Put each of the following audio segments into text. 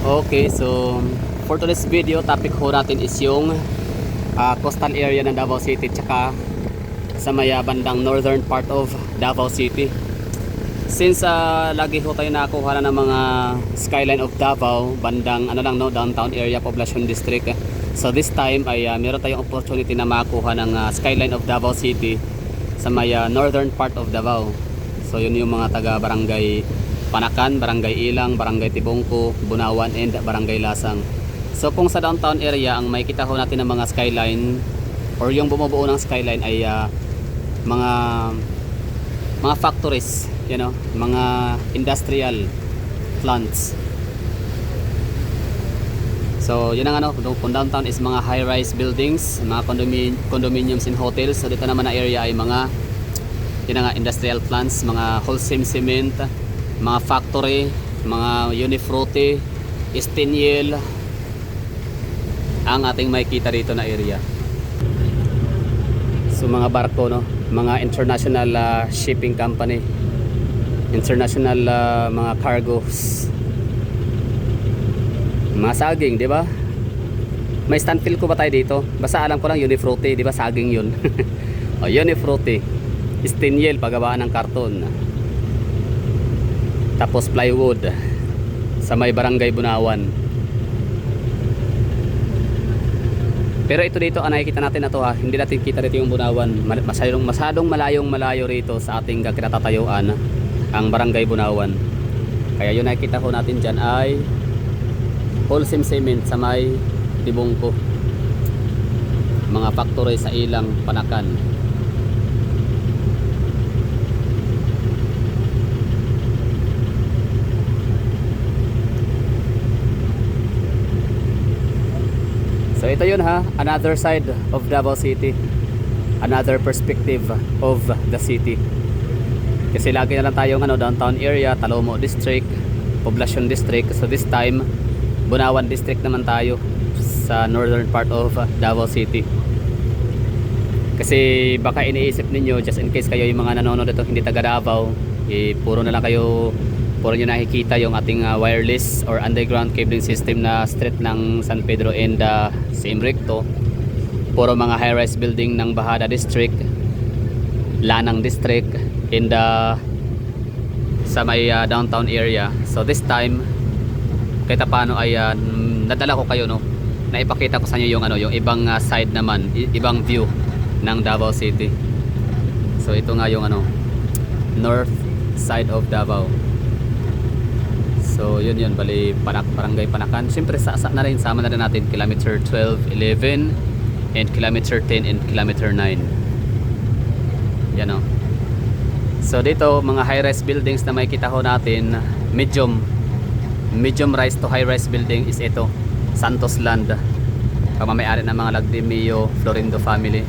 Okay, so for today's video, topic ho natin is yung coastal area ng Davao City tsaka sa may bandang northern part of Davao City. Since lagi ho tayo nakakuha na ng mga skyline of Davao, bandang ano lang no, downtown area, Poblacion District. So this time ay meron tayong opportunity na makakuha ng skyline of Davao City sa may northern part of Davao. So yun yung mga taga barangay Panakan, Barangay Ilang, Barangay Tibongko, Bunawan, and Barangay Lasang. So kung sa downtown area ang may kita ho natin ng mga skyline or yung bumubuo ng skyline ay mga factories, you know, mga industrial plants. So yun ang ano, kung downtown is mga high-rise buildings, mga condominiums and hotels. So dito naman na area ay mga yun nga, industrial plants, mga Holcim Cement, mga factory, mga Unifruti, Estiniel ang ating makikita dito na area. So mga barko no, mga international shipping company, international mga cargos, mga saging, di ba? May Stanfield ko ba tayo dito? Basta alam ko lang Unifruti, di ba saging yun? O Unifruti, Estiniel paggawaan ng karton. Tapos plywood sa may Barangay Bunawan. Pero ito dito, nakikita natin na to ha, hindi natin kita dito yung Bunawan. Masyadong malayo rito sa ating kinatatayuan ang Barangay Bunawan. Kaya yun nakikita ko natin dyan ay Holcim Cement sa may Tibongko, mga factory sa Ilang, Panakan. So ito yun ha, another side of Davao City, another perspective of the city. Kasi lagi na lang tayong downtown area, Talomo District, Poblacion District. So this time, Bunawan District naman tayo sa northern part of Davao City. Kasi baka iniisip ninyo, just in case kayo yung mga nanonood dito hindi taga Davao, puro na lang kayo, puro nyo nakikita yung ating wireless or underground cabling system na street ng San Pedro and Siem Recto. Puro mga high-rise building ng Bahada District, Lanang District, and sa may downtown area. So this time, kahit paano ay nadala ko kayo no, na ipakita ko sa inyo yung ibang side naman, ibang view ng Davao City. So ito nga yung north side of Davao. So yun bali Barangay Panakan. Siyempre na rin, sama na rin natin kilometer 12, 11 and kilometer 10 and kilometer 9. Yan o. So dito mga high-rise buildings na makikita ho natin, medium rise to high-rise building is ito, Santos Land, pamamayari ng mga Lagdimio Florindo family.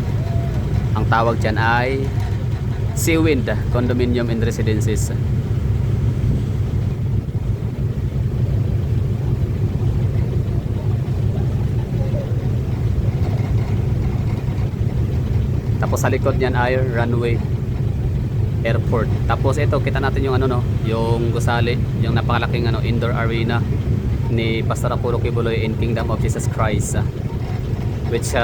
Ang tawag dyan ay Seawind Condominium and Residences. Tapos sa likod niyan ay runway, airport. Tapos ito kita natin yung yung gusali, yung napakalaking indoor arena ni Pastor Apollo Kibuloy in Kingdom of Jesus Christ, which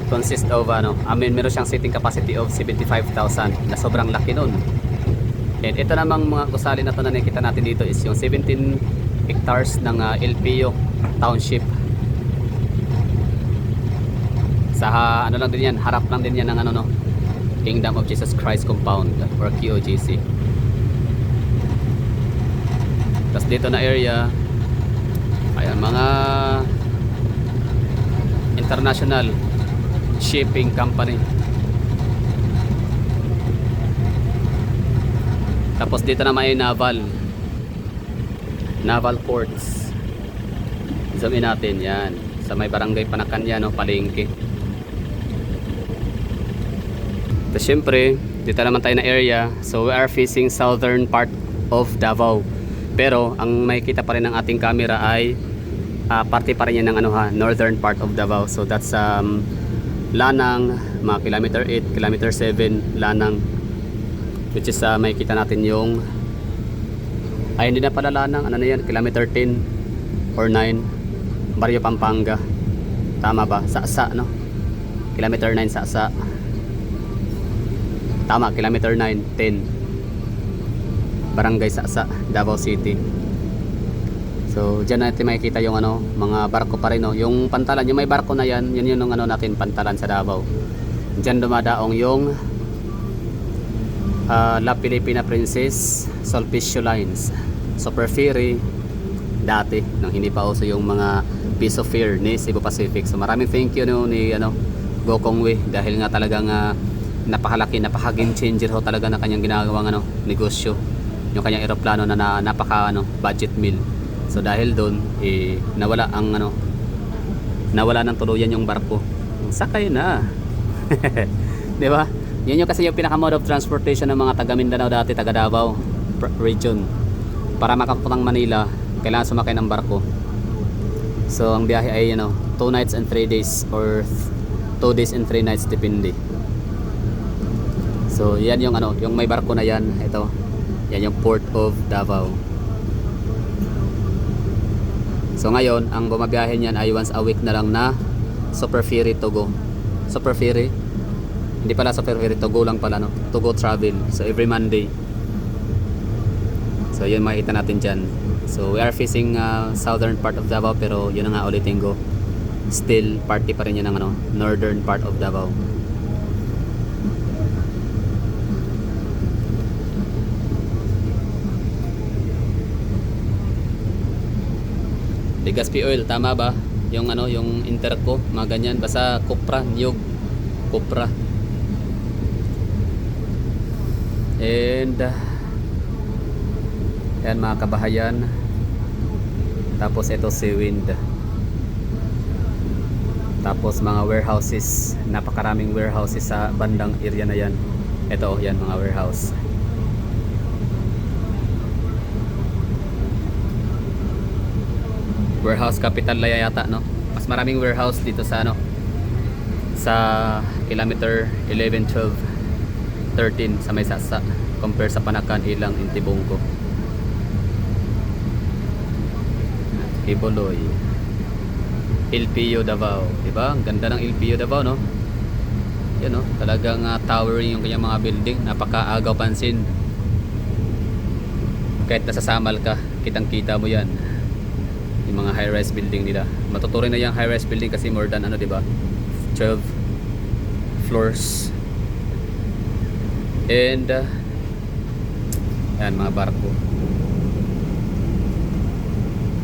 consists of meron siyang seating capacity of 75,000 na sobrang laki nun. And ito namang mga gusali na to na nakita natin dito is yung 17 hectares ng LPO Township. Sa lang din yan, harap lang din yan ng Kingdom of Jesus Christ Compound or QOJC. Tapos dito na area, ayan, mga international shipping company. Tapos dito naman ay naval ports. Zoom in natin yan sa may Barangay Panakan yan, palengke. Tapos syempre dito naman tayo na area, so we are facing southern part of Davao, pero ang makikita pa rin ng ating camera ay parte pa rin yan ng northern part of Davao. So that's Lanang, mga kilometer 8, kilometer 7 Lanang, which is makikita natin yung ay hindi na pala Lanang, ano na yan, kilometer 10 or 9, Barrio Pampanga. Tama ba? Saksa, no? Kilometer 9 Saksa. Tama, kilometer 9, 10. Barangay Saksa, Davao City. So, diyan natin makikita yung ano, mga barko pa rin, no? Yung pantalan, yung may barko na yan, yun yung ano natin, pantalan sa Davao. Diyan dumadaong yung La Filipina Princess Sulpicio Lines, Super Ferry dati nang hindi pa uso yung mga piso fare ni Cebu Pacific. So maraming thank you no, ni ano, Go Kongwei, dahil nga talagang napakalaki, napaka-game changer ho talaga na kanyang ginagawang ano, negosyo, yung kanyang eroplano na napaka ano, budget meal. So dahil doon nawala ang ano, nawala ng tuluyan yung barko. Sakay na. 'Di ba? Yan yung kasi yung pinaka mode of transportation ng mga taga Mindanao dati, taga Davao region. Para makapuntang Manila, kailangan sumakay ng barko. So ang biyahe ay 2 nights and 3 days or 2 days and 3 nights depende. So yan yung ano, yung may barko na yan, ito. Yan yung Port of Davao. So ngayon, ang bumabiyahe niyan ay once a week na lang na Super Ferry to go. Super Ferry? Hindi pala Super Ferry, to go lang pala, no? To go travel. So every Monday. So yun makita natin dyan. So we are facing southern part of Davao, pero yun na nga ulitin ko. Still party pa rin yun ng ano, northern part of Davao. Legazpi oil, tama ba? Yung ano, yung Interco, mga ganyan, basta Cupra, Niyog, Cupra. And yan mga kabahayan. Tapos ito si Wind. Tapos mga warehouses, napakaraming warehouses sa bandang area na yan. Ito, yan mga warehouse. Warehouse capital Laya yata, no? Mas maraming warehouse dito sa ano, sa kilometer 11, 12, 13 sa may Saksa compare sa Panakan, Ilang, Intibongko, Kibuloy, LPU Davao, diba? Ang ganda ng LPU Davao, no? Yan, no? Talagang towering yung kanyang mga building, napakaagaw pansin. Kahit nasa Samal ka, kitang kita mo yan, yung mga high-rise building nila. Matuturing na yung high-rise building kasi more than ano, diba? 12 floors. And yan mga barko.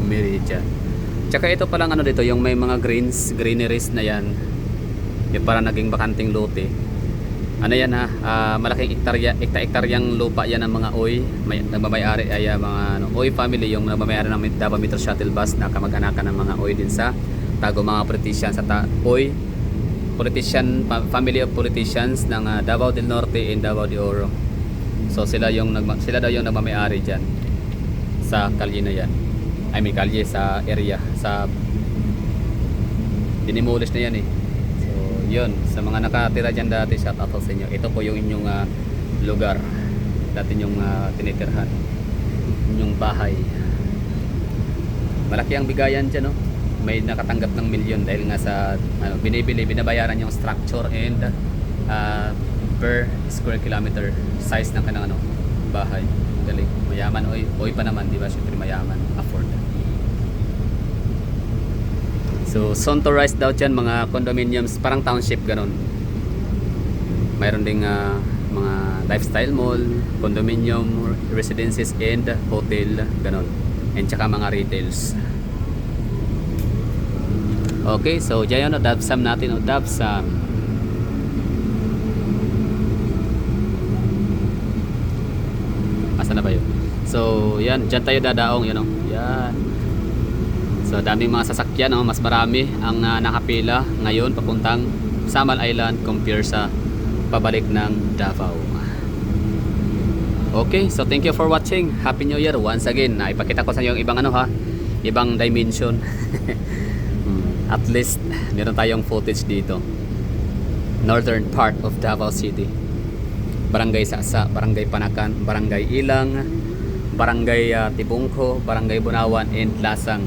Meridia. Tsaka ito palang ano dito, yung may mga greeneries na yan. Yung parang naging bakanting lote. Ano yan malaking hektaryang lupa yan ng mga Oy. Nagmamayari ay mga Oy family, yung nagmamayari ng Davao Metro Shuttle Bus na kamag-anakan ng mga Oy din sa tago, mga politicians sa Oy. Family of politicians ng Davao del Norte and Davao de Oro. So sila daw yung nagmamayari diyan sa kalye na yan. I mean kalye sa area, sa dinimolish na yan eh. So yun, sa mga nakatira diyan dati, shout out sa inyo. Ito po yung inyong lugar dati yung tinitirhan, inyong bahay. Malaki ang bigayan diyan, no? May nakatanggap ng milyon dahil nga sa ano, binabayaran yung structure and per square kilometer size ng kanang ano, bahay. Galing, mayaman oy pa naman, di ba? Syempre mayaman, afford. So soon to rise daw dyan mga condominiums, parang township ganon. Mayroon ding mga lifestyle mall, condominium, residences and hotel ganon, and tsaka mga retails. Okay, so dyan yun, Dabsam natin, Dabsam. Asa na ba yun? So, yan, dyan tayo dadaong, yun, yan. So, daming mga sasakyan, mas marami ang nakapila ngayon papuntang Samal Island compare sa pabalik ng Davao. Okay, so thank you for watching. Happy New Year once again. Ipakita ko sa inyo yung ibang ibang dimension. At least meron tayong footage dito. Northern part of Davao City. Barangay Saksa, Barangay Panakan, Barangay Ilang, Barangay Tibungko, Barangay Bunawan and Lasang.